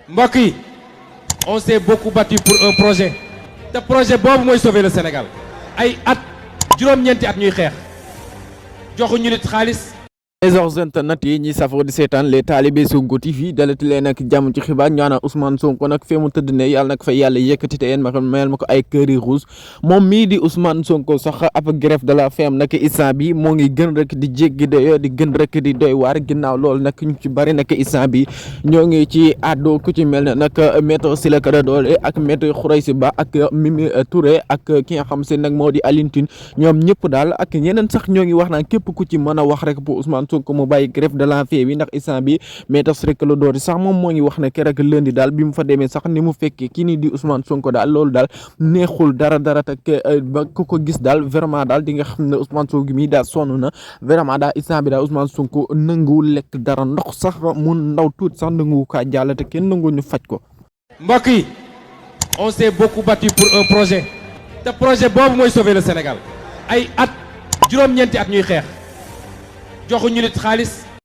mbokk yi on s'est beaucoup battu pour un projet te projet boobu mooy sauver le Sénégal ay at juróom-ñeenti at ñuy xeex joxuñu nit xaalis. les internet yi ñi safoo di seetaan les talibé Sonko TV dalati leen ak jàmm ci xibaar ñaanal Ousmane Sonko nag fee mu tëdd ne yàlla nag fa yàlla yëkkati te yéen mayal ma ko ay kër yi rouge moom mii di Ousmane Sonko sax ab greffe de la faim nag instant bi moo ngi gën rek di jéggi doyo di gën rek di doy waar ginnaaw loolu nag ñu ci bari nag instant bi ñoo ngi ci àddu ku ci mel ne nag maître Ciré Clédor Ly ak maître Khoureyssi Ba ak Mimi Touré ak ki nga xam se nag moo di Alioune Tine ñoom ñëpp daal ak ñeneen sax ñoo ngi wax naan képp ku ci mën a wax rek pour Ousmane Sonko mu bàyyi greffe de la faim bi ndax instant bi maître Ciré Clédor Ly sax moom moo ngi wax ne keroog lundi daal bi mu fa demee sax ni mu fekkee kii nii di Ousmane Sonko daal loolu daal neexul dara te ba ku ko gis daal vraiment daal di nga xam ne Ousmane Sonko mi daal sonn na vraiment daal instant bi daal Ousmane Sonko nanguwul lekk dara ndox sax mu ndaw tuuti sax nanguwu kaa jàll te kenn nangu ñu faj ko. mbokk yi on s'est beaucoup battu pour un projet te projet boobu mooy sauver le Sénégal ay at juróom-ñeenti at ñuy xeex joxuñu nit xaalis